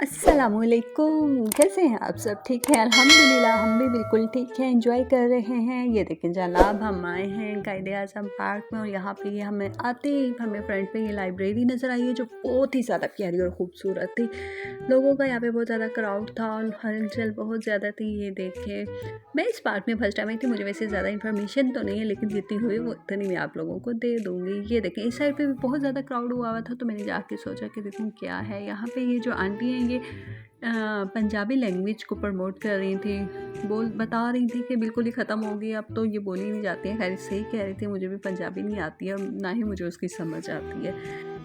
अस्सलामुअलैकुम, कैसे हैं आप सब? ठीक हैं अल्हम्दुलिल्लाह, हम भी बिल्कुल ठीक हैं, एंजॉय कर रहे हैं। ये देखें जनाब, हम आए हैं कायदे-आज़म पार्क में और यहाँ पे ये हमें आते ही हमें फ्रंट पे ये लाइब्रेरी नज़र आई है जो बहुत ही ज़्यादा प्यारी और ख़ूबसूरत थी। लोगों का यहाँ पे बहुत ज़्यादा क्राउड था और हलचल बहुत ज़्यादा थी। ये देखें, मैं इस पार्क में फर्स्ट टाइम आई थी, मुझे वैसे ज़्यादा इन्फॉर्मेशन तो नहीं है, लेकिन जितनी हुई वो इतनी मैं आप लोगों को दे दूँगी। ये देखें, इस साइड पे भी बहुत ज़्यादा क्राउड हुआ था, तो मैंने जाके सोचा कि देखूँ क्या है यहाँ पे। ये जो आंटी हैं ये पंजाबी लैंग्वेज को प्रमोट कर रही थी, बता रही थी कि बिल्कुल ही ख़त्म हो गई, अब तो ये बोली नहीं जाती है। खैर सही कह रही थी, मुझे भी पंजाबी नहीं आती है और ना ही मुझे उसकी समझ आती है,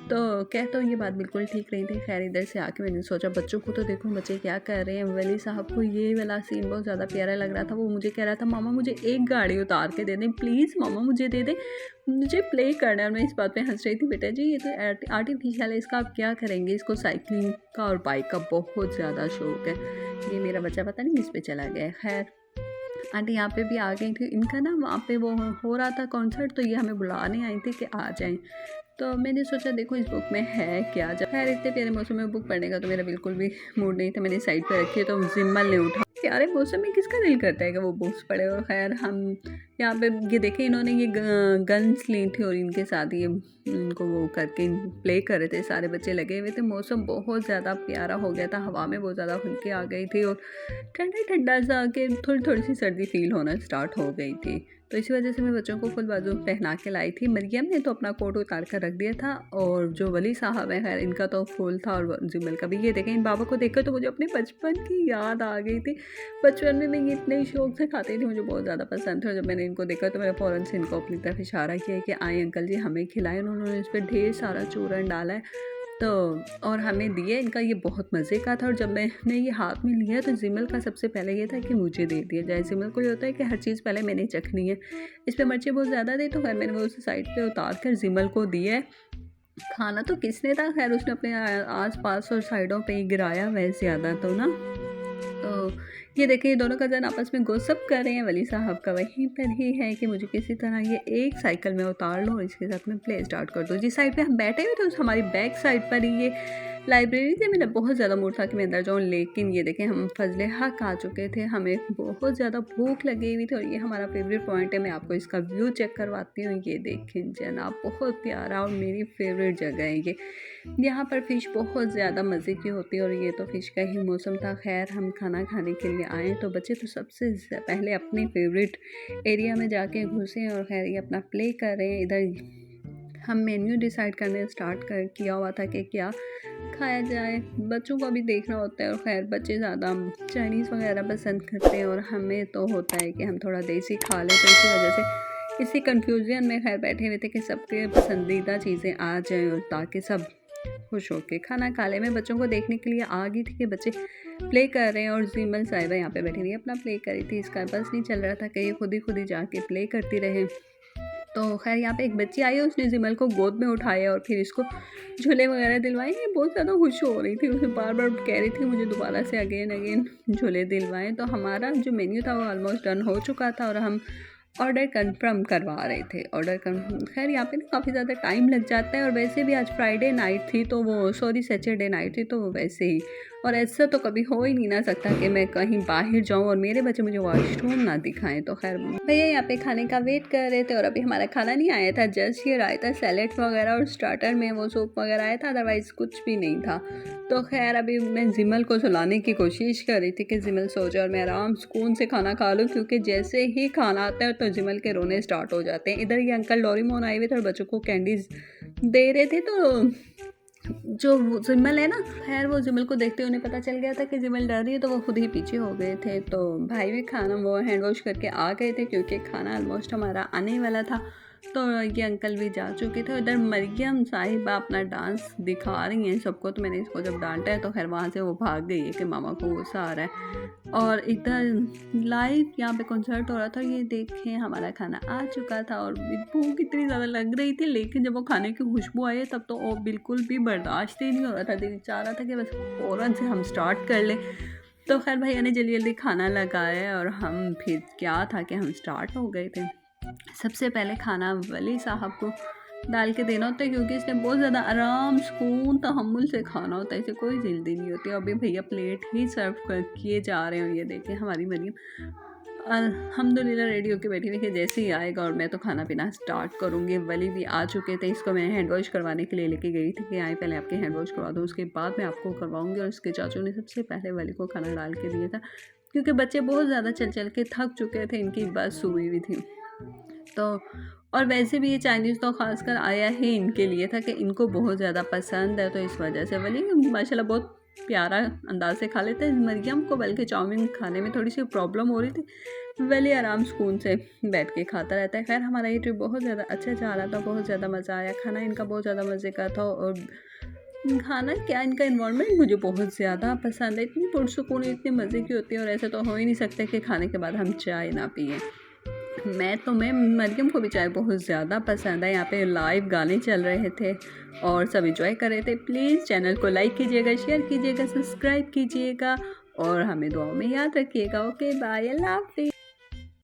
तो कह तो ये बात बिल्कुल ठीक रही थी। खैर इधर से आके मैंने सोचा बच्चों को तो देखो बच्चे क्या कर रहे हैं। वली साहब को ये वाला सीन बहुत ज़्यादा प्यारा लग रहा था। वो मुझे कह रहा था मामा मुझे एक गाड़ी उतार के दे दें प्लीज़, मामा मुझे दे दें, मुझे प्ले करना है। और मैं इस बात पे हंस रही थी, बेटा जी ये तो आर्टिफिशियल है, इसका आप क्या करेंगे। इसको साइकिलिंग का और बाइक का बहुत ज़्यादा शौक है। ये मेरा बच्चा पता नहीं किस पे चला गया है। खैर आंटी यहाँ पे भी आ गई थी, इनका ना वहाँ पे वो हो रहा था कॉन्सर्ट, तो ये हमें बुलाने आई थी कि आ जाएं। तो मैंने सोचा देखो इस बुक में है क्या। जब खैर इतने प्यारे मौसम में बुक पढ़ने का तो मेरा बिल्कुल भी मूड नहीं था, मैंने साइड पे रखी है। तो जिम्मल ने उठा, प्यारे मौसम में किसका दिल करता है कि वो बुक्स पढ़े। और खैर हम यहाँ पे ये देखें, इन्होंने ये गन्स ली थी और इनके साथ ये इनको वो करके प्ले कर रहे थे, सारे बच्चे लगे हुए थे। मौसम बहुत ज़्यादा प्यारा हो गया था, हवा में बहुत ज़्यादा खुनके आ गई थी और ठंडा ठंडा सा के थोड़ी थोड़ी सी सर्दी फील होना स्टार्ट हो गई थी। तो इसी वजह से मैं बच्चों को फुल बाजू पहना के लाई थी। मरियम ने तो अपना कोट उतार कर रख दिया था और जो वली साहब है खैर इनका तो फुल था और जिमल का भी। ये देखें, इन बाबा को देखकर तो मुझे अपने बचपन की याद आ गई थी। बचपन में मैं ये इतने शौक से खाती थी, मुझे बहुत ज़्यादा पसंद था। जब मैंने इनको देखा तो मैंने फ़ौरन से इनको अपनी तरफ इशारा किया कि आए अंकल जी हमें खिलाएं। उन्होंने इस पर ढेर सारा चूरन डाला है तो और हमें दिए। इनका ये बहुत मज़े का था और जब मैंने ये हाथ में लिया तो जिमल का सबसे पहले ये था कि मुझे दे दिया जाए। जिमल को ये होता है कि हर चीज़ पहले मैंने चखनी है। इस पर मिर्ची बहुत ज़्यादा थी तो खैर मैंने वो उस साइड पे उतार कर जिमल को दिया है। खाना तो किसने था, खैर उसने अपने आस पास और साइडों पे ही गिराया वह ज़्यादा तो ना। तो ये देखिए दोनों कज़न आपस में गॉसिप कर रहे हैं। वली साहब का वहीं पर ही है कि मुझे किसी तरह ये एक साइकिल में उतार लो और इसके साथ में प्ले स्टार्ट कर दो। जिस साइड पे हम बैठे हुए थे उस हमारी बैक साइड पर ही ये लाइब्रेरी थी। मेरा बहुत ज़्यादा मूड था कि मैं अंदर जाऊँ, लेकिन ये देखें हम फजले हक आ चुके थे, हमें बहुत ज़्यादा भूख लगी हुई थी और ये हमारा फेवरेट पॉइंट है। मैं आपको इसका व्यू चेक करवाती हूँ। ये देखें जनाब, बहुत प्यारा और मेरी फेवरेट जगह है ये। यहाँ पर फ़िश बहुत ज़्यादा मज़े की होती है और ये तो फ़िश का ही मौसम था। खैर हम खाना खाने के लिए आए तो बच्चे तो सबसे पहले अपने फेवरेट एरिया में जाके घुसे और खैर ये अपना प्ले कर रहे हैं। इधर हम मेन्यू डिसाइड करने स्टार्ट कर किया हुआ था कि क्या खाया जाए, बच्चों को भी देखना होता है। और खैर बच्चे ज़्यादा चाइनीज़ वगैरह पसंद करते हैं और हमें तो होता है कि हम थोड़ा देसी खा लें। तो इसी वजह से इसी कन्फ्यूज़न में खैर बैठे हुए थे कि सबके पसंदीदा चीज़ें आ जाएँ और ताकि सब खुश होके खाना खा ले। मैं बच्चों को देखने के लिए आ गई थी कि बच्चे प्ले कर रहे हैं और जिमल साहिबा यहाँ पे बैठी हुई अपना प्ले कर रही थी। इसका बस नहीं चल रहा था कि ये खुद ही जाके प्ले करती रहे। तो खैर यहाँ पे एक बच्ची आई है, उसने जिमल को गोद में उठाया और फिर इसको झूले वगैरह दिलवाए। ये बहुत ज़्यादा खुश हो रही थी, उसे बार बार कह रही थी मुझे दोबारा से अगेन झूले दिलवाएं। तो हमारा जो मेन्यू था वो ऑलमोस्ट डन हो चुका था और हम ऑर्डर कंफर्म करवा रहे थे। खैर यहाँ पे ना काफ़ी ज़्यादा टाइम लग जाता है और वैसे भी आज फ्राइडे नाइट थी तो वो सैटरडे नाइट थी तो वो वैसे ही। और ऐसा तो कभी हो ही नहीं ना सकता कि मैं कहीं बाहर जाऊँ और मेरे बच्चे मुझे वॉशरूम ना दिखाएं। तो खैर भैया यहाँ पे खाने का वेट कर रहे थे और अभी हमारा खाना नहीं आया था, जस्ट ये आया था सैलेड वगैरह और स्टार्टर में वो सूप वगैरह आया था, अदरवाइज़ कुछ भी नहीं था। तो खैर अभी मैं जिमल को सुलाने की कोशिश कर रही थी कि जिमल सो जाए और मैं आराम सुकून से खाना खा लूँ, क्योंकि जैसे ही खाना आता है तो जिमल के रोने स्टार्ट हो जाते हैं। इधर ये अंकल डोरेमोन आए हुए थे और बच्चों को कैंडीज़ दे रहे थे। तो जो जिमल है ना, खैर वो जिमल को देखते उन्हें पता चल गया था कि जिमल डर रही है तो वो खुद ही पीछे हो गए थे। तो भाई भी खाना वो हैंड वॉश करके आ गए थे क्योंकि खाना ऑलमोस्ट हमारा आने वाला था। तो ये अंकल भी जा चुके थे। उधर मरियम साहिबा अपना डांस दिखा रही हैं सबको। तो मैंने इसको जब डांटा है तो खैर वहाँ से वो भाग गई है कि मामा को गुस्सा आ रहा है। और इधर लाइव यहाँ पे कॉन्सर्ट हो रहा था। ये देखें हमारा खाना आ चुका था और भूख इतनी ज़्यादा लग रही थी, लेकिन जब वो खाने की खुशबू आई है तब तो वो बिल्कुल भी बर्दाश्त ही नहीं हो रहा था। दिल चाह रहा था कि बस फ़ौरन से हम स्टार्ट कर लें। तो खैर भैया ने जल्दी जल्दी खाना लगाया और हम फिर क्या था कि हम स्टार्ट हो गए थे। सबसे पहले खाना वली साहब को डाल के देना होता है, क्योंकि इसने बहुत ज़्यादा आराम सुकून तहम्मुल से खाना होता है, इसे कोई जल्दी नहीं होती। अभी भैया प्लेट ही सर्व कर किए जा रहे हो। ये देखें हमारी मरियम अल्हम्दुलिल्लाह रेडी होके बैठी हुई कि जैसे ही आएगा और मैं तो खाना पीना स्टार्ट करूँगी। वली भी आ चुके थे, इसको मैं हैंड वॉश करवाने के लिए लेके गई थी कि आए पहले आपके हैंड वॉश करवा दूँ, उसके बाद मैं आपको करवाऊँगी। और उसके चाचू ने सबसे पहले वली को खाना डाल के दिया था, क्योंकि बच्चे बहुत ज़्यादा चल चल के थक चुके थे, इनकी बस हुई हुई थी। तो और वैसे भी ये चाइनीज़ तो ख़ासकर आया ही इनके लिए था कि इनको बहुत ज़्यादा पसंद है, तो इस वजह से वली माशाल्लाह बहुत प्यारा अंदाज से खा लेते हैं। मरियम को बल्कि चाउमीन खाने में थोड़ी सी प्रॉब्लम हो रही थी, वली आराम सुकून से बैठ के खाता रहता है। खैर हमारा ये ट्रिप बहुत ज़्यादा अच्छा जा रहा था, बहुत ज़्यादा मज़ा आया, खाना इनका बहुत ज़्यादा मज़े का था। और खाना क्या, इनका इन्वायरमेंट मुझे बहुत ज़्यादा पसंद है, इतनी पुरसुकून, इतने मज़े की होती है। और ऐसा तो हो ही नहीं सकता कि खाने के बाद हम चाय ना पिएँ। मैं मरियम को भी चाय बहुत ज़्यादा पसंद है। यहाँ पे लाइव गाने चल रहे थे और सब एंजॉय कर रहे थे। प्लीज़ चैनल को लाइक कीजिएगा, शेयर कीजिएगा, सब्सक्राइब कीजिएगा और हमें दुआओं में याद रखिएगा। ओके बाय, अल्लाह हाफ़िज़।